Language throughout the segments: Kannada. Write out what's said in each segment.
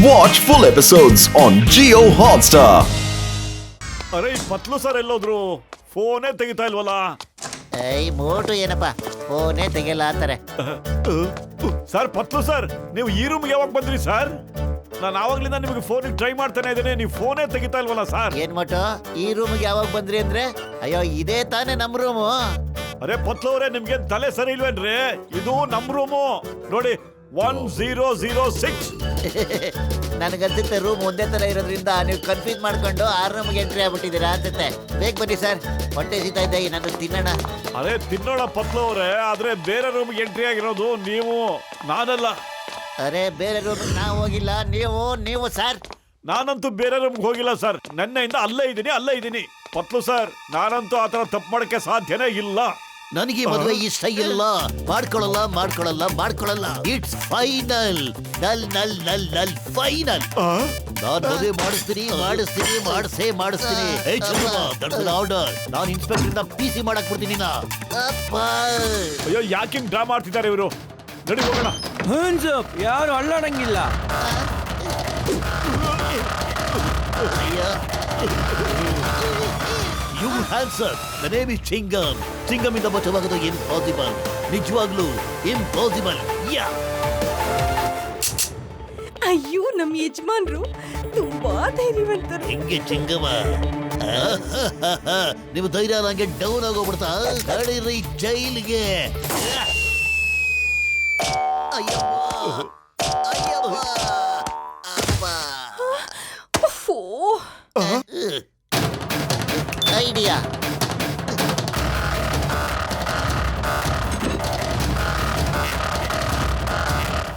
Watch full episodes on Jio Hotstar. ಅರೆ ಪತ್ಲು ಸರ್ ಎಲ್ಲೋದ್ರು? ಫೋನೇ ತೆಗಿತಾ ಇಲ್ವಲ್ಲ? ಈ ಮೋಟು ಏನಪ್ಪ ಫೋನೇ ತೆಗಿಯಲ್ಲ ಅಂತಾರೆ. ಸರ್ ಪತ್ಲು ಸರ್, ನೀವು ಈ ರೂಮ್ಗೆ ಯಾವಾಗ ಬಂದ್ರಿ ಸರ್? ನಾನು ಆವಾಗ್ಲಿಂದ ನಿಮಗೆ ಫೋನಿಗೆ ಟ್ರೈ ಮಾಡ್ತಾನೆ ಇದ್ದೇನೆ, ನೀವು ಫೋನೇ ತೆಗಿತಾ ಇಲ್ವಲ್ಲ ಸರ್? ಏನ್ ಮೋಟು ಈ ರೂಮ್ಗೆ ಯಾವಾಗ ಬಂದ್ರಿ ಅಂದ್ರೆ? ಅಯ್ಯೋ ಇದೇ ತಾನೇ ನಮ್ ರೂಮು. ಅರೆ ಪತ್ಲು ಅವರೇ, ನಿಮ್ಗೆ ತಲೆ ಸರಿ ಇಲ್ವೇನ್ರಿ? ಇದು ನಮ್ ರೂಮು ನೋಡಿ, 1006. ನನಗನ್ಸುತ್ತೆ ರೂಮ್ ಒಂದೇ ತರ ಇರೋದ್ರಿಂದ ನೀವು ಕನ್ಫ್ಯೂಸ್ ಮಾಡ್ಕೊಂಡು ಆ ರೂಮ್ಗೆ ಎಂಟ್ರಿ ಆಗ್ಬಿಟ್ಟಿದ್ದೀರಾ ಅನ್ಸುತ್ತೆ. ಬೇಗ ಬನ್ನಿ ಸರ್, ಹೊಟ್ಟೆ ಸೀತಾ ಇದೆ, ನಾನು ತಿನ್ನೋಣ. ಅರೆ ತಿನ್ನೋಣ ಪತ್ಲು ಅವರೇ, ಆದ್ರೆ ಬೇರೆ ರೂಮ್ಗೆ ಎಂಟ್ರಿ ಆಗಿರೋದು ನೀವು, ನಾನಲ್ಲ. ಅರೆ ಬೇರೆ ರೂಮ್ ನಾವು ಹೋಗಿಲ್ಲ, ನೀವು ಸರ್. ನಾನಂತೂ ಬೇರೆ ರೂಮ್ಗೆ ಹೋಗಿಲ್ಲ ಸರ್, ನೆನ್ನೆಯಿಂದ ಅಲ್ಲೇ ಇದ್ದೀನಿ ಪತ್ಲು ಸರ್. ನಾನಂತೂ ಆತರ ತಪ್ಪು ಮಾಡಕ್ಕೆ ಸಾಧ್ಯನೇ ಇಲ್ಲ. ನನಗೆ ಮದುವೆ ಇಷ್ಟ ಇಲ್ಲ, ಮಾಡ್ಕೊಳ್ಳಲ್ಲ. ಇಟ್ಸ್ ಫೈನಲ್, ನಲ್ ಫೈನಲ್. ನಾನು ಮದುವೆ ಮಾಡಿಸ್ತೀನಿ. ಆರ್ಡರ್. ನಾನು ಇನ್ಸ್ಪೆಕ್ಟರ್ ಇಂದ PC ಮಾಡಕ್ ಬಿಡ್ತೀನಿ. ಅಯ್ಯೋ ಯಾಕೆ ಡ್ರಾ ಮಾಡ್ತಿದ್ದಾರೆ ಇವರು? ನಡಿ ಹೋಗೋಣ. ಯಾರು ಅಳ್ಳಾಡಂಗಿಲ್ಲ. You answer. The name is Chingam. Chingam ಇಂದ ಬಚಾವಾಗೋದು ಇಂಪಾಸಿಬಲ್. ನಿಜವಾಗ್ಲೂ ಇಂಪಾಸಿಬಲ್. ಅಯ್ಯೋ ನಮ್ಮ ಯಜಮಾನ್ರು ತುಂಬಾ ಧೈರ್ಯವಂತರು. ಹೆಂಗೆ ಚಿಂಗಮ? ನೀವು ಧೈರ್ಯ ನಂಗೆ ಡೌನ್ ಆಗೋಗ್ಬಿಡ್ತಾ? ಕಡೀರಿ ಜೈಲಿಗೆ. ಐಡಿಯಾ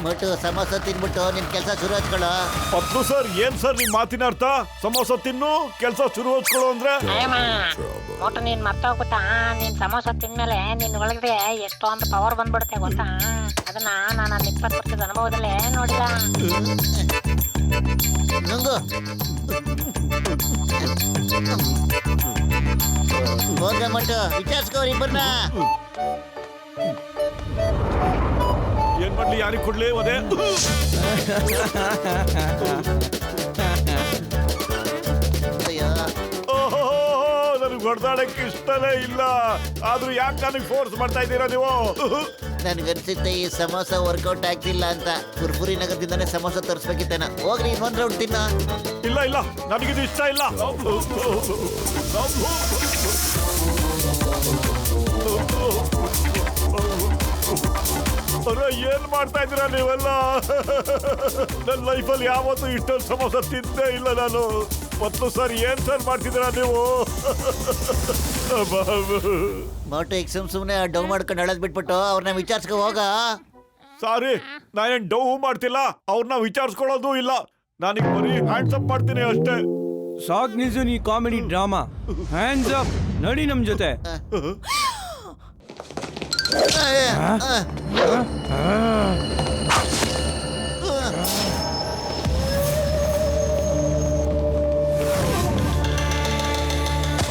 ಮಟ್ಟು ಸಮೋಸ ತಿನ್ಬಿಟ್ಟು ನಿಮ್ ಕೆಲಸ ಶುರು ಹಚ್ಕೊಳ್ಳೋ. ಪತ್ಲು ಸರ್, ಏನ್ ಸರ್ ನಿಮ್ ಮಾತಿನ ಅರ್ಥ? ಸಮೋಸ ತಿನ್ನು ಕೆಲಸ ಶುರು ಹಚ್ಕೊಳ್ಳೋ ಅಂದ್ರೆ? ಒಟ್ಟು ನೀನ್ ಮರ್ತೋಗ್ಬಿಟ್ಟ. ನೀನ್ ಸಮೋಸ ತಿಂದ್ಮೇಲೆ ನಿನ್ ಒಳಗಡೆ ಎಷ್ಟೊಂದು ಪವರ್ ಬಂದ್ಬಿಡುತ್ತೆ ಗೊತ್ತಾ? ಅದನ್ನ ನಾನು 20 ವರ್ಷದ ಅನುಭವದಲ್ಲೇ ನೋಡಿಲ್ಲ. ನಂಗು ಹೋಗ ಮಟ್ಟು ವಿಚಾರಿಸ್ಕೋರಿ ಇಬ್ಬರನ್ನ. ಏನ್ ಮಾಡ್ಲಿ, ಯಾರಿಗೆ ಕೊಡ್ಲಿ ಅದೇ? ನನಗೆ ಹೊಡೆದಾಡಕ್ಕೆ ಇಷ್ಟನೇ ಇಲ್ಲ, ಆದ್ರೂ ಯಾಕೆ ನನಗೆ ಫೋರ್ಸ್ ಮಾಡ್ತಾ ಇದ್ದೀರಾ ನೀವು? ನನ್ಗನ್ಸುತ್ತೆ ಈ ಸಮೋಸ ವರ್ಕೌಟ್ ಆಗ್ತಿಲ್ಲ ಅಂತ. ಕುರ್ಬುರಿ ನಗರದಿಂದಾನೇ ಸಮೋಸ ತರಿಸ್ಬೇಕಿತ್ತೇನ. ಹೋಗ್ರಿ ಇನ್ನೊಂದ್ ರೌಂಡ್ ತಿನ್ನ. ಇಲ್ಲ ನನಗಿದು ಇಷ್ಟ ಇಲ್ಲ. ಏನ್ ಮಾಡ್ತಾ ಇದ್ದೀರಾ ನೀವೆಲ್ಲ? ನನ್ನ ಲೈಫಲ್ಲಿ ಯಾವತ್ತೂ ಇಷ್ಟೊಂದು ಸಮೋಸ ತಿಂದೇ ಇಲ್ಲ ನಾನು. ಮತ್ತು ಸರ್, ಏನ್ ಸರ್ ಮಾಡ್ತಿದ್ದೀರಾ ನೀವು? ಮೋಟು ಈಗ ಸುಮ್ನೆ ಡೌ ಮಾಡ್ಕೊಂಡು ಅಳದ್ ಬಿಟ್ಬಿಟ್ಟು ಅವ್ರನ್ನ ವಿಚಾರಿಸ್ಕೊ ಹೋಗ. ಸಾರಿ, ನಾನೇನ್ ಡೌ ಮಾಡ್ತಿಲ್ಲ, ಅವ್ರನ್ನ ವಿಚಾರಿಸ್ಕೊಳ್ಳೋದು ಇಲ್ಲ. ನಾನೀಗ ಬರೀ ಹ್ಯಾಂಡ್ಸ್ ಅಪ್ ಮಾಡ್ತೀನಿ ಅಷ್ಟೇ. ಸಾಕ್ ನಿಲ್ಸು ನೀ ಕಾಮಿಡಿ ಡ್ರಾಮಾ. ಹ್ಯಾಂಡ್ಸ್ ಅಪ್, ನಡಿ ನಮ್ ಜೊತೆ.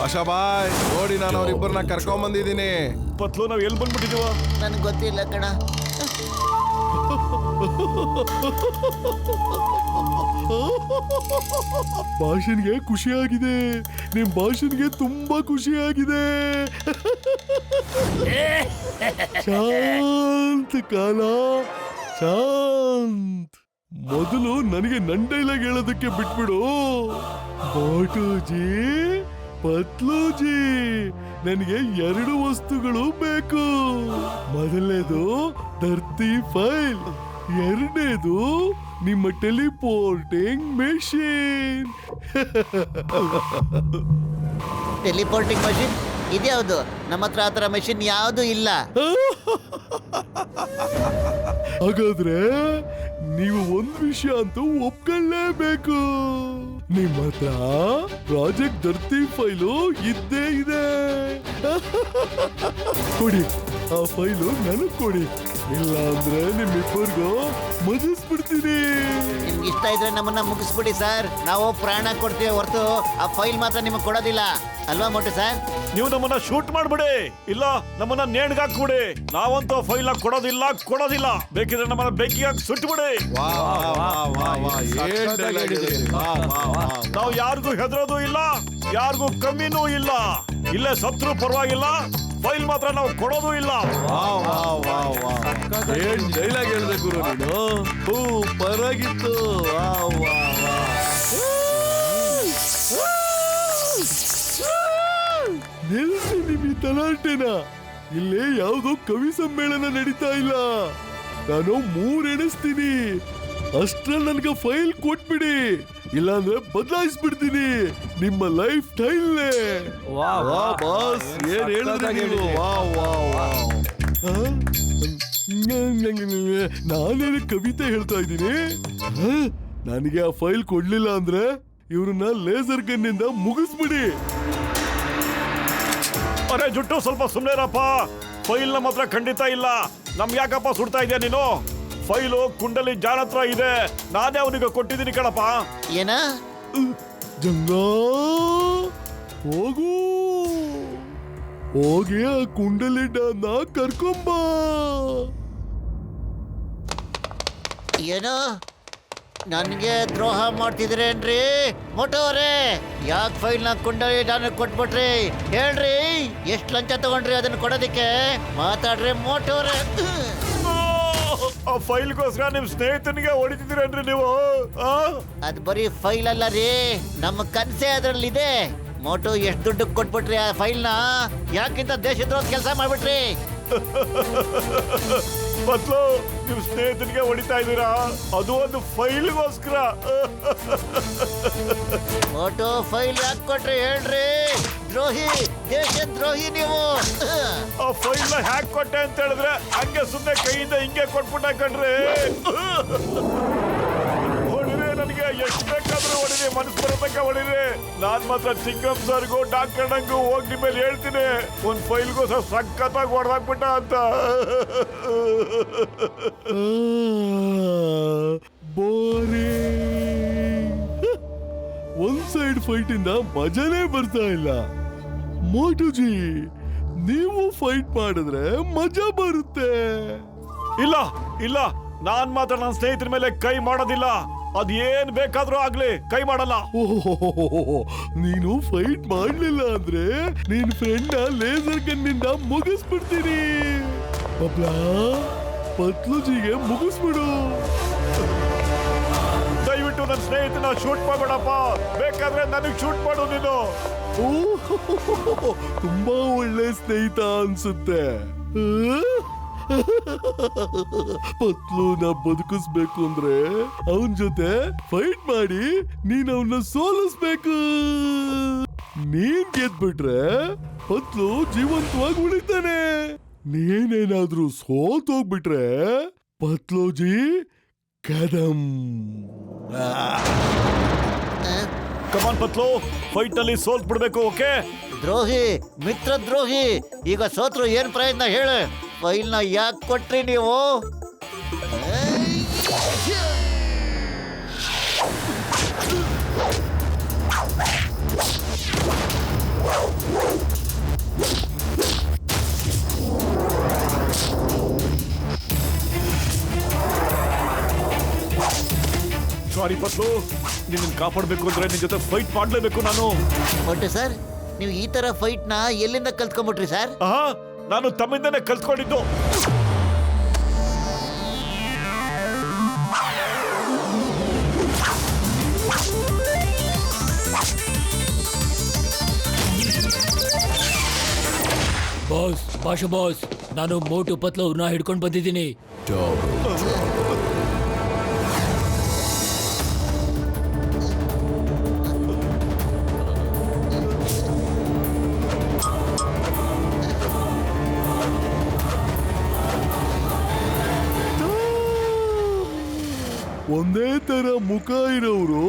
ಆಶಾ ಬಾಯ್, ನೋಡಿ ನಾನು ಅವ್ರಿಬ್ಬರನ್ನ ಕರ್ಕೊಂಡ್ ಬಂದಿದ್ದೀನಿ. ಪತ್ಲು, ನಾವ್ ಎಲ್ಲಿ ಬಂದ್ಬಿಟ್ಟಿದೀವ? ನನ್ಗೆ ಗೊತ್ತಿಲ್ಲ ಕಣ. ಭಾಷನ್ಗೆ ಖುಷಿಯಾಗಿದೆ, ನಿಮ್ ಭಾಷನ್ಗೆ ತುಂಬಾ ಖುಷಿಯಾಗಿದೆ. ಶಾಂತ ಕಾಲ, ಶಾಂತ್. ಮೊದಲು ನನಗೆ ನನ್ನ ಡೈಲಾಗ್ ಹೇಳೋದಕ್ಕೆ ಬಿಟ್ಬಿಡು. ಬಾಟೂಜಿ, ಪತ್ಲೂಜಿ, ನನಗೆ 2 ವಸ್ತುಗಳು ಬೇಕು. ಮೊದಲನೇದು ಧರ್ತಿ ಫೈಲ್, ಎರಡನೇದು ನಿಮ್ಮ ಟೆಲಿಪೋರ್ಟಿಂಗ್ ಮೆಷಿನ್. ಟೆಲಿಪೋರ್ಟಿಂಗ್ ಮಷಿನ್ ಇದ್ಯಾವುದು? ನಮ್ಮ ಹತ್ರ ಆತರ ಮೆಷಿನ್ ಯಾವುದು ಇಲ್ಲ. ಹಾಗಾದ್ರೆ ನೀವು ಒಂದ್ ವಿಷಯ ಅಂತೂ ಒಪ್ಕೊಳ್ಳೇಬೇಕು. ನಿಮ್ಮ ಹತ್ರ ಪ್ರಾಜೆಕ್ಟ್ ಧರ್ತಿ ಫೈಲು ಇದ್ದೇ ಇದೆ. ಕೊಡಿ, ಆ ಫೈಲು ನನಗ್ ಕೊಡಿ. ಇಲ್ಲ ಅಂದ್ರೆ ನಿಮ್ಮಿಬ್ಬರಿಗೂ ಮುಗಿಸ್ಬಿಡ್ತೀನಿ. ನಿಮ್ಗೆ ಇಷ್ಟ ಇದ್ರೆ ನಮ್ಮನ್ನ ಮುಗಿಸ್ಬಿಡಿ ಸರ್, ನಾವು ಪ್ರಾಣ ಕೊಡ್ತೀವಿ ಹೊರತು ಆ ಫೈಲ್ ಮಾತ್ರ ನಿಮಗೆ ಕೊಡೋದಿಲ್ಲ. ಅಲ್ವಾ ಮೋಟು ಸರ್? ನೀವು ನಮ್ಮನ್ನ ಶೂಟ್ ಮಾಡ್ಬಿಡಿ, ಇಲ್ಲ ನಮ್ಮನ್ನ ನೇಣ್ಗಾಕ್ಬಿಡಿ. ನಾವಂತೂ ಫೈಲ್ ಕೊಡೋದಿಲ್ಲ. ಬೇಕಿದ್ರೆ ನಮ್ಮನ್ನ ಬೆಂಕಿಯಾಗಿ ಸುಟ್ಬಿಡಿ. ಏನ್ dialogue ಹೇಳಿದ್ರಿ? ವಾ, ವಾ, ವಾ. ನಾವು ಯಾರಿಗೂ ಹೆದರೋದು ಇಲ್ಲ, ಯಾರಿಗೂ ಕಮ್ಮಿನೂ ಇಲ್ಲ. ಇಲ್ಲೇ ಸತ್ರು ಪರವಾಗಿಲ್ಲ, ಫೈಲ್ ಮಾತ್ರ ನಾವು ಕೊಡೋದು ಇಲ್ಲ. ವಾ, ವಾ, ವಾ, ವಾ. ಏನ್ ಡೈಲಾಗ್ ಹೇಳಿದೆ ಗುರು ನೀನು? ಪರಾಗಿತ್ತು. ವಾ, ವಾ, ವಾ. ನಿಲ್ಸಿ ನಿಮ್ ಈ ತಲಾಟೆನ. ಇಲ್ಲೇ ಯಾವ್ದೋ ಕವಿ ಸಮ್ಮೇಳನ ನಡೀತಾ ಇಲ್ಲ. ನಾನು 3 ಎಣಿಸ್ತೀನಿ, ಅಷ್ಟ್ರಲ್ಲಿ ನನ್ಗೆ ಫೈಲ್ ಕೊಟ್ಬಿಡಿ, ಇಲ್ಲಾಂದ್ರೆ ಬದಲಾಯಿಸ್ಬಿಡ್ತೀನಿ ನಿಮ್ಮ ಲೈಫ್ ಸ್ಟೈಲ್ನೇ. ವಾ ವಾ ಬಾಸ್, ಏನ್ ಹೇಳಿದ್ರಿ ನೀವು? ವಾ ವಾ ವಾ. ನಾನೇನು ಕವಿತೆ ಹೇಳ್ತಾ ಇದ್ದೀನಿ? ನನಗೆ ಆ ಫೈಲ್ ಕೊಡ್ಲಿಲ್ಲ ಅಂದ್ರೆ ಇವ್ರನ್ನ ಲೇಸರ್ ಗನ್ನಿಂದ ಮುಗಿಸ್ಬಿಡಿ. ಅರೆ ಜುಟ್ಟು, ಸ್ವಲ್ಪ ಸುಮ್ಮನೆರಪ್ಪ. ಫೈಲ್ ನಮ್ಮ ಹತ್ರ ಖಂಡಿತ ಇಲ್ಲ. ನಮ್ ಯಾಕಪ್ಪ ಸುಡ್ತಾ ಇದೆಯಾ ನೀನು? ಫೈಲು ಕುಂಡಲಿ ಜಾನ್ ಹತ್ರ ಇದೆ, ನಾನೇ ಅವನಿಗೆ ಕೊಟ್ಟಿದ್ದೀನಿ ಕಣಪ್ಪ. ಏನ? ಜಂಗ, ಹೋಗು, ಹೋಗಿ ಆ ಕುಂಡಲಿಡ್ಡನ್ನ ಕರ್ಕೊಂಬ. ಏನು ನನ್ಗೆ ದ್ರೋಹ ಮಾಡ್ತಿದ್ರೇನ್ರಿ ಮೋಟೋರೇ? ಯಾಕೆ ಫೈಲ್ ನ ಕುಂಡಲಿ ನಾನು ಕೊಟ್ಬಿಟ್ರಿ? ಹೇಳ್ರಿ, ಎಷ್ಟು ಲಂಚ ತಗೊಂಡ್ರಿ ಅದನ್ನ ಕೊಡೋದಿಕ್ಕೆ? ಮಾತಾಡ್ರಿ ಮೋಟೋರೇ. ಆ ಫೈಲ್ಗೋಸ್ಕರ ನಿಮ್ ಸ್ನೇಹಿತನಿಗೆ ಹೊಡಿತಿದ್ದೀರೇನ್ರಿ ನೀವು? ಅದ್ ಬರೀ ಫೈಲ್ ಅಲ್ಲ ರೀ, ನಮ್ಮ ಕನ್ಸೆ ಅದ್ರಲ್ಲಿದೆ. ಮೋಟೋ ಎಷ್ಟು ದುಡ್ಡು ಕೊಟ್ಬಿಟ್ರಿ ಆ ಫೈಲ್ ನ? ಯಾಕಿಂತ ದೇಶದ್ರೋಹ ಕೆಲಸ ಮಾಡ್ಬಿಟ್ರಿ? ಮೊದ್ಲು ನಿಮ್ ಸ್ನೇಹಿತನಿಗೆ ಹೊಡಿತಾ ಇದ್ದೀರಾ, ಅದು ಒಂದು ಫೈಲ್ಗೋಸ್ಕರ. ಮೋಟೋ ಫೈಲ್ ಯಾಕೆ ಕೊಟ್ರಿ ಹೇಳ್ರಿ? ದ್ರೋಹಿ, ದೇಶ ದ್ರೋಹಿ ನೀವು. ಆ ಫೈಲ್ ನ ಹ್ಯಾಕ್ ಕೊಟ್ಟೆ ಅಂತ ಹೇಳಿದ್ರೆ ಹಂಗೆ ಸುಮ್ಮನೆ ಕೈಯಿಂದ ಹಿಂಗೆ ಕೊಟ್ಬಿಟ್ಟ ಕಣ್ರಿ. ಹೊಡಿರಿ, ನನಗೆ ಎಷ್ಟು ಬೇಕಾದ್ರೂ ಹೊಡಿರಿ, ಮನಸ್ಸು ಬರತಕ್ಕ ಹೊಡಿರಿ. ನಾನ್ ಮಾತ್ರ ಚಿಕ್ಕಂ ಸರ್ಗೂ ಡಾಕ್ಟರ್ ನಂಗೂ ಹೋಗಿ ನಿಮ್ಮ ಮೇಲೆ ಹೇಳ್ತೀನಿ, ಒಂದ್ ಫೈಲ್ಗೋಸ್ಕರ ಸಖತ್ತಾಗಿ ಹೊಡೆದಾಕ್ಬಿಟ್ಟ ಅಂತ. ಬೋರಿ, ಒಂದ್ ಸೈಡ್ ಫೈಟ್ ಇಂದ ಮಜಾನೇ ಬರ್ತಾ ಇಲ್ಲ. ಮೋಟುಜಿ, ನೀವು ಫೈಟ್ ಮಾಡಿದ್ರೆ ಮಜಾ ಬರುತ್ತೆ. ಇಲ್ಲ ಇಲ್ಲ, ನಾನ್ ಮಾತ್ರ ನನ್ನ ಸ್ನೇಹಿತರ ಮೇಲೆ ಕೈ ಮಾಡೋದಿಲ್ಲ. ಅದೇನ್ ಬೇಕಾದ್ರೂ ಆಗ್ಲಿ, ಕೈ ಮಾಡಲ್ಲ. ಓಹೋ, ನೀನು ಫೈಟ್ ಮಾಡ್ಲಿಲ್ಲ ಅಂದ್ರೆ ನಿನ್ ಫ್ರೆಂಡ್ ಲೇಸರ್ ಗನ್ನಿಂದ ಮುಗಿಸ್ಬಿಡ್ತೀನಿ. ಬಬ್ಲಾ, ಪತ್ಲುಜಿಗೆ ಮುಗಿಸ್ಬಿಡು. ದಯವಿಟ್ಟು ನನ್ನ ಸ್ನೇಹಿತನ ಶೂಟ್ ಮಾಡ್ಬೇಡಪ್ಪ, ಬೇಕಾದ್ರೆ ನನಗ್ ಶೂಟ್ ಮಾಡು ನೀನು. ತುಂಬಾ ಒಳ್ಳೆ ಸ್ನೇಹಿತ ಅನ್ಸುತ್ತೆ. ಪತ್ಲುನ ಬದುಕಿಸ್ಬೇಕು ಅಂದ್ರೆ ಅವನ್ ಜೊತೆ ಫೈಟ್ ಮಾಡಿ ನೀನ್ ಅವನ್ನ ಸೋಲಿಸ್ಬೇಕು. ನೀನ್ ಗೆದ್ಬಿಟ್ರೆ ಪತ್ಲು ಜೀವಂತವಾಗಿ ಉಳಿತಾನೆ. ನೀನೇನಾದ್ರೂ ಸೋತೋಗ್ಬಿಟ್ರೆ ಪತ್ಲೋಜಿ ಕದಂ. ಕಮಾನ್ ಪತ್ಲು, ಫೈಟ್ ನಲ್ಲಿ ಸೋಲ್ತ್ ಬಿಡ್ಬೇಕು. ಓಕೆ? ದ್ರೋಹಿ, ಮಿತ್ರ ದ್ರೋಹಿ, ಈಗ ಸೋತ್ರು ಏನ್ ಪ್ರಯತ್ನ ಹೇಳು? ಫೈಲ್ ನ ಯಾಕೆ ಕೊಟ್ರಿ ನೀವು? ಸಾರಿ ಪತ್ಲು, ನಿನ್ನ ಕಾಪಾಡ್ಬೇಕು ಅಂದ್ರೆ ನಿನ್ ಜೊತೆ ಫೈಟ್ ಮಾಡ್ಲೇಬೇಕು ನಾನು. ಒಟ್ಟು ಸರ್, ನೀವು ಈ ತರ ಫೈಟ್ ನ ಎಲ್ಲಿಂದ ಕಲ್ತ್ಕೊಂಡ್ಬಿಟ್ರಿ ಸರ್? ನಾನು ತಮ್ಮಿಂದನೇ ಕಲ್ತ್ಕೊಂಡಿದ್ದು. ಬಾಸ್, ಭಾಷಾ ಬಾಸ್, ನಾನು ಮೋಟು ಪತ್ಲು ಅವ್ರನ್ನ ಹಿಡ್ಕೊಂಡು ಬಂದಿದ್ದೀನಿ. ಒಂದೇ ತರ ಮುಖ ಇರೋರು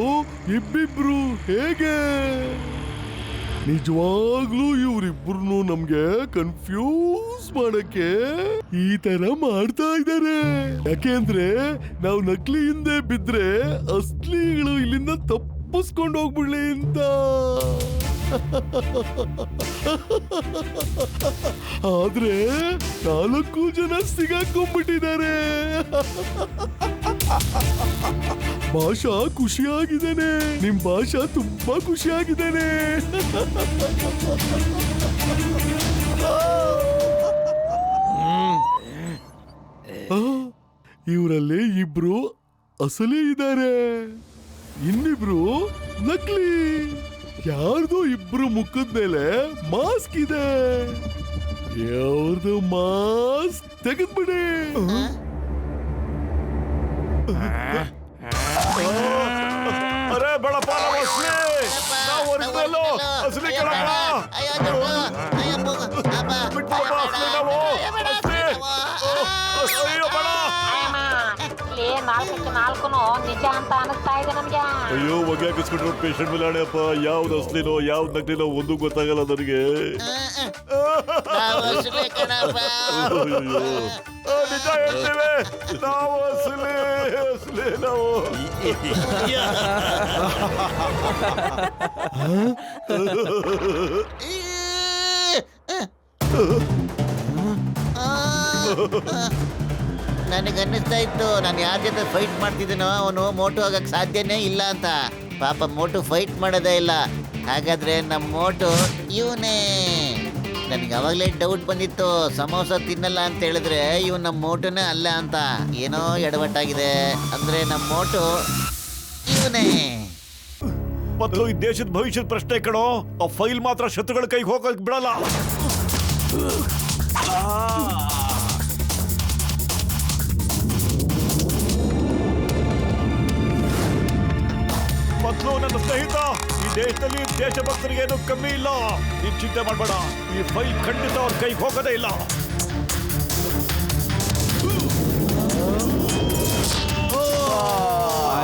ಇಬ್ಬಿಬ್ರು ಹೇಗೆ? ನಿಜವಾಗ್ಲೂ ಇವರಿಬ್ರು ನಮ್ಗೆ ಕನ್ಫ್ಯೂಸ್ ಮಾಡಕ್ಕೆ ಈ ತರ ಮಾಡ್ತಾ ಇದ್ದಾರೆ. ಯಾಕೆಂದ್ರೆ ನಾವು ನಕಲಿ ಹಿಂದೆ ಬಿದ್ರೆ ಅಸ್ಲಿಗಳು ಇಲ್ಲಿಂದ ತಪ್ಪಿಸ್ಕೊಂಡು ಹೋಗ್ಬಿಡ್ಲಿ ಅಂತ. ಆದ್ರೆ 4 ಜನ ಸಿಗಾಕೊಂಡ್ಬಿಟ್ಟಿದ್ದಾರೆ. ಭಾಷಾ ಖುಷಿಯಾಗಿದ್ದಾನೆ. ನಿಮ್ ಭಾಷಾ ತುಂಬಾ ಖುಷಿಯಾಗಿದ್ದಾನೆ. ಇವರಲ್ಲಿ ಇಬ್ರು ಅಸಲಿ ಇದ್ದಾರೆ, ಇನ್ನಿಬ್ರು ನಕಲಿ. ಯಾರ್ದು ಇಬ್ರು ಮುಖದ ಮೇಲೆ ಮಾಸ್ಕ್ ಇದೆ. ಯಾವ್ದು ಮಾಸ್ಕ್ ತೆಗೆದ್ಬಿಡಿ. ಅರೆ ಬಡಪ್ಪ ನಾವು ಅಸಲಿ ಕಣಪ್ಪ. ಬಿಟ್ಬಿಡಪ್ಪ ಅಸಲಿ ನಾವು. ಅಯ್ಯೋ ಬೇಡ. ಇಲ್ಲಿ 4ಕ್ಕೆ 4 ನಿಜ ಅಂತ ಅನಿಸ್ತಾ ಇದೆ ನನ್ಗೆ. ಅಯ್ಯೋ ಹೊಗೆ ಹಾಕಿಸ್ಬಿಟ್ರು ಪೇಷಂಟ್ ಮೇಲೆ ಆಣೆ ಅಪ್ಪ. ಯಾವ್ದು ಅಸಲಿನೋ ಯಾವ್ದು ನಕಲಿನೋ ಒಂದು ಗೊತ್ತಾಗಲ್ಲ ನನಗೆ. ನಿಜ ಹೇಳ್ತೇವೆ ನಾವು ಅಸಲಿ ನಾವು. ನನಗನ್ನಿಸ್ತಾ ಇತ್ತು ನಾನು ಯಾರ ಜೊತೆ ಫೈಟ್ ಮಾಡ್ತಿದ್ದೀನೋ ಅವನು ಮೋಟು ಆಗಕ್ಕೆ ಸಾಧ್ಯನೇ ಇಲ್ಲ ಅಂತ. ಪಾಪ ಮೋಟು ಫೈಟ್ ಮಾಡೋದೇ ಇಲ್ಲ. ಹಾಗಾದ್ರೆ ನಮ್ಮ ಮೋಟು ಇವನೇ. ನನಗೆ ಅವಾಗಲೇ ಡೌಟ್ ಬಂದಿತ್ತು, ಸಮೋಸ ತಿನ್ನಲ್ಲ ಅಂತ ಹೇಳಿದ್ರೆ ಇವ್ ನಮ್ಮ ಮೋಟುನೇ ಅಲ್ಲ ಅಂತ. ಏನೋ ಎಡವಟ್ಟಾಗಿದೆ. ಅಂದ್ರೆ ನಮ್ಮ ಮೋಟು ಇವನೇ. ಮೊದಲು ಈ ದೇಶದ ಭವಿಷ್ಯದ ಪ್ರಶ್ನೆ ಕಣೋ. ಆ ಫೈಲ್ ಮಾತ್ರ ಶತ್ರುಗಳ ಕೈಗೆ ಹೋಗಕ್ ಬಿಡಲ್ಲ. ಮೊದಲು ನನ್ನ ಸ್ನೇಹಿತ, ಈ ದೇಶದಲ್ಲಿ ದೇಶಭಕ್ತರಿಗೆ ಏನು ಕಮ್ಮಿ ಇಲ್ಲ. ನೀನ್ ಚಿಂತೆ ಮಾಡಬೇಡ. ಈ ಫೈಲ್ ಖಂಡಿತ ಅವ್ರ ಕೈಗೆ ಹೋಗೋದೇ ಇಲ್ಲ.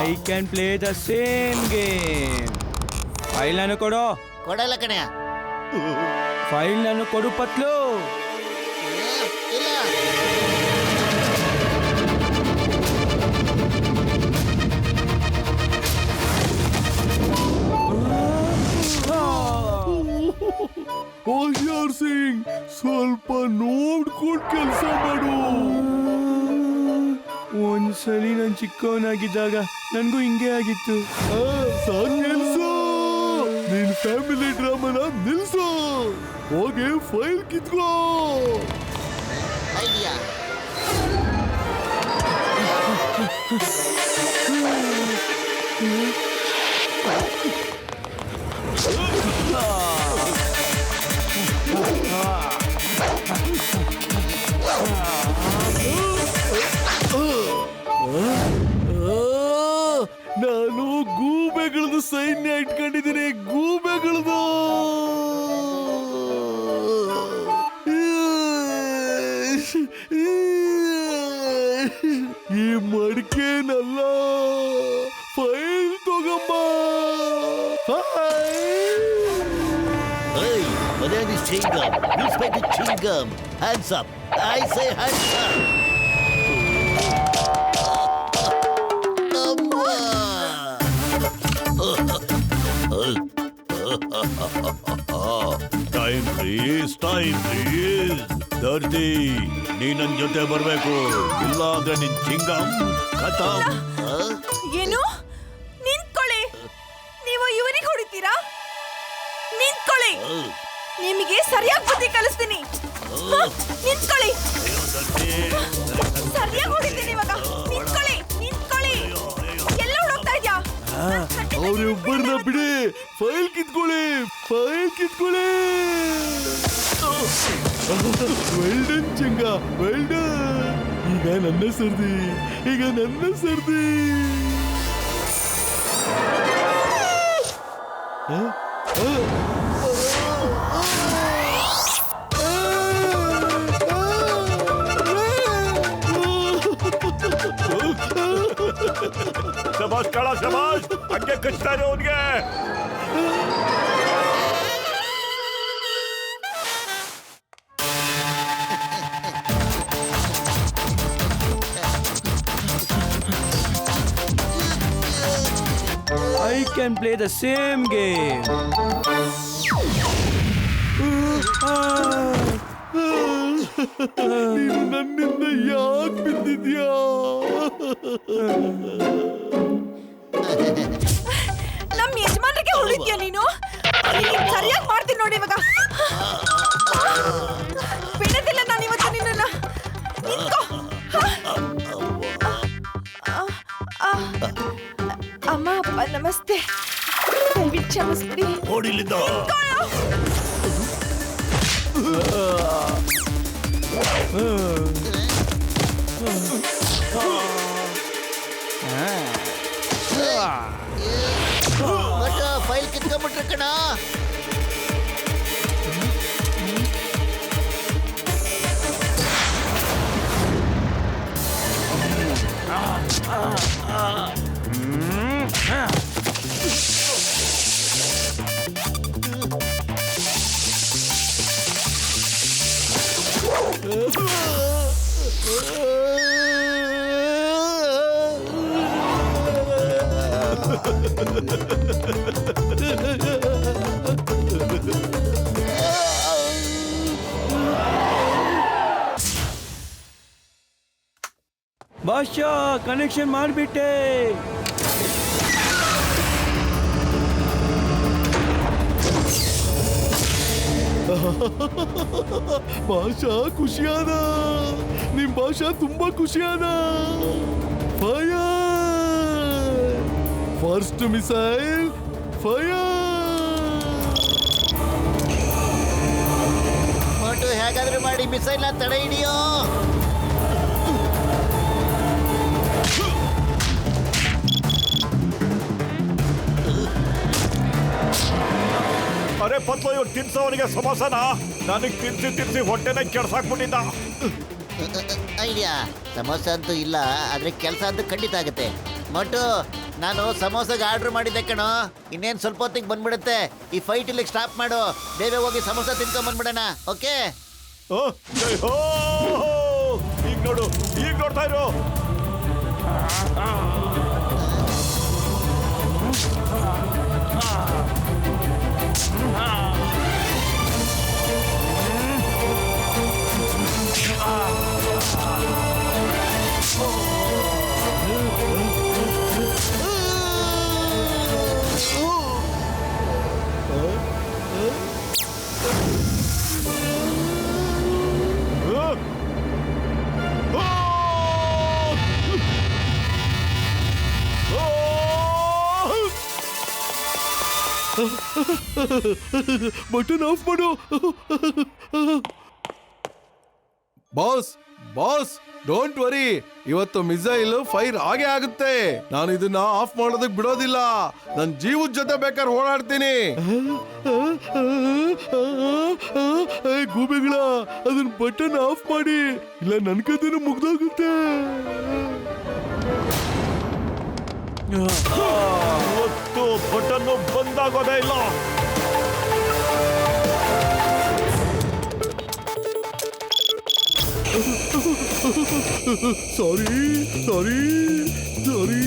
I can play the same game. File ಅನ್ನು ಕೊಡು. ಕೊಡಲ್ಲ ಕಣೆ. ಫೈಲ್ ಅನ್ನು ಕೊಡು ಪತ್ಲು. ಇಲ್ಲ. ಹೋಶಿಯಾರ್ ಸಿಂಗ್, ಸ್ವಲ್ಪ ನೋಡ್ಕೊಂಡು ಕೆಲಸ ಮಾಡು. ಒಂದ್ಸಲಿ ನಾನು ಚಿಕ್ಕವನಾಗಿದ್ದಾಗ ನನಗೂ ಹಿಂಗೆ ಆಗಿತ್ತು. ಸಾಕು ನಿಲ್ಸು. ನಿನ್ ಫ್ಯಾಮಿಲಿ ಡ್ರಾಮಾನ ನಿಲ್ಸು. ಹೋಗಿ ಫೈಲ್ ಕಿತ್ಕೋ. ಐಡಿಯಾ. ನಾನು ಗೂಬೆಗಳದು ಸೈನ್ಯ ಇಟ್ಕೊಂಡಿದ್ದೀನಿ. ಗೂಬೆಗಳದು. ಈ ಮಡಿಕೆನಲ್ಲ, ಫೈಲ್ ತಗೊಂಬ. Hey, my name is Chingam. Respect the Chingam. Hands up. I say hands up. Time please, time please. Dharti, ನೀ ನನ್ ಜೊತೆ ಬರ್ಬೇಕು. ಇಲ್ಲ ಅಂದ್ರೆ ನಿನ್ ಚಿಂಗಮ್ ಖತಮ್. ಏನು? ನಿಂತ್ಕೊಳ್ಳಿ. ನೀವು ಇವರಿಗೆ ಹೊಡಿತೀರಾ? ನಿಂತ್ಕೊಳ್ಳಿ. ನಿಮಗೆ ಸರಿಯಾಗಿ ಬುದ್ಧಿ ಕಲಿಸ್ತೀನಿ. ನಿಂತ್ಕೊಳ್ಳಿ. ಸರಿಯಾಗಿ ಹೊಡಿತೀನಿ ಇವಾಗ. ನಿಂತ್ಕೊಳ್ಳಿ, ನಿಂತ್ಕೊಳ್ಳಿ. ಎಲ್ಲ ಹುಡುಕ್ತಾ ಇದ್ಯಾ? ಅವ್ರಿಬ್ಬರನ್ನ ಬಿಡಿ. ಫೈಲ್ ಕಿತ್ಕೊಳ್ಳಿ, ಫೈಲ್ ಕಿತ್ಕೊಳ್ಳಿ. Well done Chinga, well done. ಈಗ ನನ್ನ ಸರ್ದಿ, ಈಗ ನನ್ನ ಸರ್ದಿ. ಶಬಾಷ್ ಕಳ, ಶಬಾಷ್. ಹಂಗೆ ಕಚ್ತಾ ಇದೆ ಅವನ್ಗೆ. I can play the same game. ನೀನು ನನ್ನಿಂದ ಯಾಕೆ ಬಿದ್ದಿದ್ಯಾ? ನಮ್ ಯಜಮಾನ್ರಿಗೆ ಹೊಡಿದ್ಯಾ ನೀನು? ಸರಿಯಾಗಿ ಮಾಡ್ತೀನಿ ನೋಡಿ ಇವಾಗ. ಬಿಡೋದಿಲ್ಲ ನಾನು ಇವತ್ತು ನಿನ್ನನ್ನ. ನಿಂತ್ಕೋ. ಅಮ್ಮ ಅಪ್ಪ ನಮಸ್ತೆ. ದಯವಿಟ್ಟು ಕ್ಷಮಿಸ್ಬಿಡಿ. ಓಡಿಲಿದ್ದ ಬಟ್ ಫೈಲ್ ಕಿತ್ಕೊಂಡ್ಬಿಟ್ರೆ ಕಣ. ಬಾಷಾ ಕನೆಕ್ಷನ್ ಮಾಡಿಬಿಟ್ಟೆ. ಭಾಷಾ ಖುಷಿಯಾದ. ನಿಮ್ ಭಾಷಾ ತುಂಬಾ ಖುಷಿಯಾದ. Fire first missile fire. Motu ಹೇಗಾದ್ರೂ ಮಾಡಿ ಮಿಸೈಲ್ ನ ತಡೆ ಹಿಡಿಯೋ. ಅರೆ ಪತ್ಲು ಇವಾಗ ತಿನ್ಸೋವನಿಗೆ ಸಮೋಸನ ನನಗೆ ತಿನ್ಸಿ ಹೊಟ್ಟೆನ ಕೆಡ್ಸಾಕ್ಬಿಟ್ಟಿದ್ದ. ಐಡಿಯಾ ಸಮೋಸ ಅಂತೂ ಇಲ್ಲ, ಆದ್ರೆ ಕೆಲಸ ಅಂತೂ ಖಂಡಿತ ಆಗುತ್ತೆ. ಮೋಟು ನಾನು ಸಮೋಸಾಗೆ ಆರ್ಡರ್ ಮಾಡಿದ್ದೆ ಕಣೋ. ಇನ್ನೇನು ಸ್ವಲ್ಪ ಹೊತ್ತಿಗೆ ಬಂದ್ಬಿಡುತ್ತೆ. ಈ ಫೈಟ್ ಇಲ್ಲಿಗೆ ಸ್ಟಾಪ್ ಮಾಡು. ಬೇಗ ಹೋಗಿ ಸಮೋಸ ತಿನ್ಕೊಂಡ್ ಬಂದ್ಬಿಡೋಣ. ಓಕೆ? ಈಗ ನೋಡು, ಈಗ ನೋಡ್ತಾ ಇರು. ಬಟನ್ ಆಫ್ ಮಾಡು. ಬಾಸ್ ಬಾಸ್ ಡೋಂಟ್ ವರಿ, ಇವತ್ತು ಮಿಸೈಲ್ ಫೈರ್ ಆಗೇ ಆಗುತ್ತೆ. ನಾನು ಇದನ್ನ ಆಫ್ ಮಾಡೋದಕ್ಕೆ ಬಿಡೋದಿಲ್ಲ. ನನ್ನ ಜೀವದ ಜೊತೆ ಬೇಕಾದ್ರೆ ಓಡಾಡ್ತೀನಿ. ಗೂಬೆಗಳ ಅದನ್ನ ಬಟನ್ ಆಫ್ ಮಾಡಿ, ಇಲ್ಲ ನನ್ ಕದೇನು ಮುಗ್ದೋಗುತ್ತೆ. ಇವತ್ತು ಬಟನ್ನು ಬಂದಾಗೋದೇ ಇಲ್ಲ. ಸಾರಿ ಸಾರಿ ಸಾರಿ,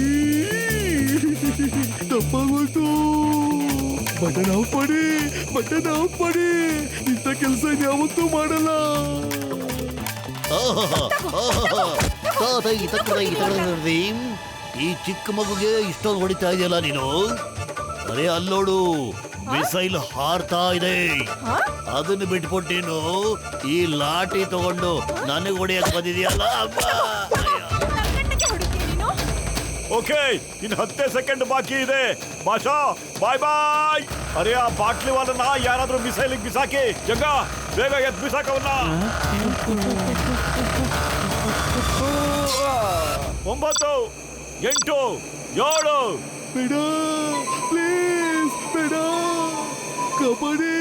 ತಪ್ಪಾಗೋಯ್ತು. ಬಟನ್ ಆಫ್ ಮಾಡಿ, ಬಟನ್ ಆಫ್ ಮಾಡಿ. ಇಂಥ ಕೆಲಸ ಯಾವತ್ತೂ ಮಾಡಲ್ಲ. ಈ ಚಿಕ್ಕ ಮಗುಗೆ ಇಷ್ಟೊಂದು ಹೊಡಿತಾ ಇದೆಯಲ್ಲ ನೀನು. ಅರೆ ಅಲ್ಲೋಡು, ಮಿಸೈಲ್ ಹಾರ್ತಾ ಇದೆ. ಅದನ್ನು ಬಿಟ್ಬಿಟ್ಟು ನೀನು ಈ ಲಾಠಿ ತಗೊಂಡು ನನಗೆ ಹೊಡೆಯಕ್ ಬಂದಿದೆಯಲ್ಲ. ಓಕೆ, ಇನ್ನು 10 ಸೆಕೆಂಡ್ ಬಾಕಿ ಇದೆ. ಭಾಷಾ ಬಾಯ್ ಬಾಯ್. ಅರೆ ಆ ಬಾಟ್ಲಿ ವಾಲನ ಯಾರಾದ್ರೂ ಮಿಸೈಲ್ ಬಿಸಾಕಿ. ಜಗ್ಗ ಬೇಗ ಎದ್ ಬಿಸಾಕವನ್ನ. 9 8 7. ಬೇಡ ಪ್ಲೀಸ್, ಬೇಡ. ಕಬಡ್ಡಿ.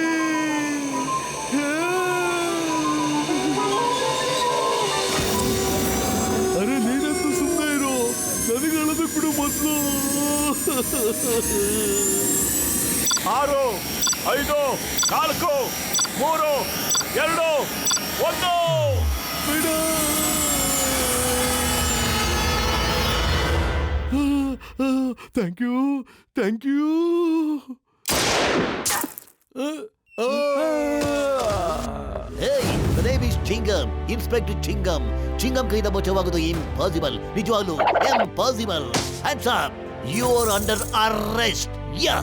ಅರೆ ನೀನಂತೂ ಸುಮ್ಮನೆ ಇರು, ನನಗೆ ಅಳದು ಬಿಡು ಮೊದಲು. 6 5 4 3 2 1. ಬೇಡ. Thank you thank you. Hey, the name is Chingam, Inspector Chingam. Chingam ಕೈಯಿಂದ ಬಚಾವಾಗೋದು ಇಂಪಾಸಿಬಲ್, ನಿಜವಾಗ್ಲೂ impossible. Hands up, you are under arrest. Yeah.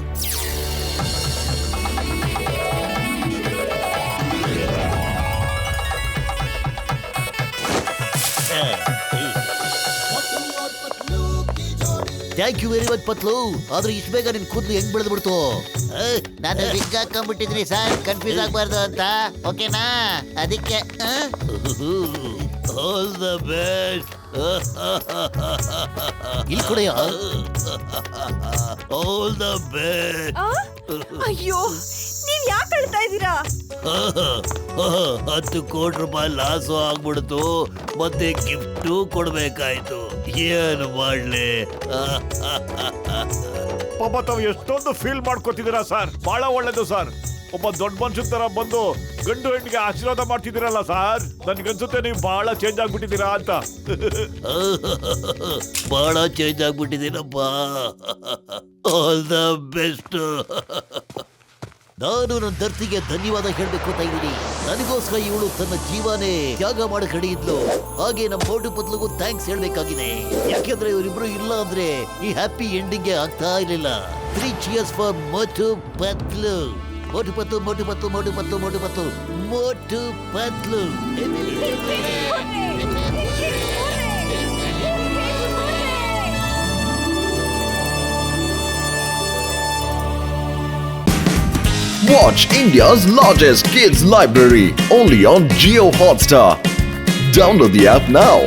Thank you very much Patlu. ಆದ್ರೆ ಇಷ್ಟು ಬೇಗ ನಿನ್ ಕೂದಲು ಹೆಂಗ್ ಬೆಳೆದು ಬಿಡ್ತು? ನಾನು ವಿಗ್ ಹಾಕೊಂಡ್ಬಿಟ್ಟಿದ್ರಿ ಸರ್, ಕನ್ಫ್ಯೂಸ್ ಆಗ್ಬಾರ್ದು ಅಂತ. ಓಕೆನಾ? ಅದಕ್ಕೆ ಆಲ್ ದ ಬೆಸ್ಟ್. ಇಲ್ಲಿ ಕೊಡೆಯ ಆಲ್ ದ ಬೆಸ್ಟ್. ಅಯ್ಯೋ, ನೀವ್ ಯಾಕೆ ಅಳ್ತಾ ಇದ್ದೀರಾ? 10 ಕೋಟಿ ರೂಪಾಯಿ ಲಾಸು ಆಗ್ಬಿಡ್ತು, ಮತ್ತೆ ಗಿಫ್ಟು ಕೊಡ್ಬೇಕಾಯ್ತು. ಏನು ಮಾಡ್ಲಿ? ಪಾಪ ತಾವು ಎಷ್ಟೊಂದು ಫೀಲ್ ಮಾಡ್ಕೊತಿದ್ದೀರಾ ಸರ್. ಬಹಳ ಒಳ್ಳೇದು ಸರ್. ಒಬ್ಬ ದೊಡ್ಡ ಮನುಷ್ಯನ ತರ ಬಂದು ಗಂಡು ಹೆಣ್ಣಿಗೆ ಆಶೀರ್ವಾದ ಮಾಡ್ತಿದ್ದೀರಲ್ಲ ಸರ್. ನನ್ಗನ್ಸುತ್ತೆ ನೀವು ಬಹಳ ಚೇಂಜ್ ಆಗ್ಬಿಟ್ಟಿದ್ದೀರಾ ಅಂತ. ಬಹಳ ಚೇಂಜ್ ಆಗ್ಬಿಟ್ಟಿದ್ದೀನಪ್ಪ. All the best. ನಾನು ನನ್ನ ಧರ್ತಿಗೆ ಧನ್ಯವಾದ ಹೇಳ್ಬೇಕು ಅಂತ ಇದ್ದೀನಿ. ನನಗೋಸ್ಕರ ಇವಳು ತನ್ನ ಜೀವನೇ ತ್ಯಾಗ ಮಾಡಕ್ ಹಿಡಿಯಿದ್ಲು. ಹಾಗೆ ನಮ್ಮ ಮೋಟು ಪತ್ಲುಗೂ ಥ್ಯಾಂಕ್ಸ್ ಹೇಳ್ಬೇಕಾಗಿದೆ. ಯಾಕೆಂದ್ರೆ ಇವರಿಬ್ರು ಇಲ್ಲ ಅಂದ್ರೆ ಈ ಹ್ಯಾಪಿ ಎಂಡಿಂಗ್ ಆಗ್ತಾ ಇರಲಿಲ್ಲ. 3 cheers for ಮೋಟು ಪತ್ಲು. ಮೋಟು ಪತ್ಲು, ಮೋಟು ಪತ್ಲು, ಮೋಟು ಪತ್ಲು, ಮೋಟು ಪತ್ಲು, ಮೋಟು ಪತ್ಲು. Watch India's largest kids library only on Jio Hotstar. Download the app now.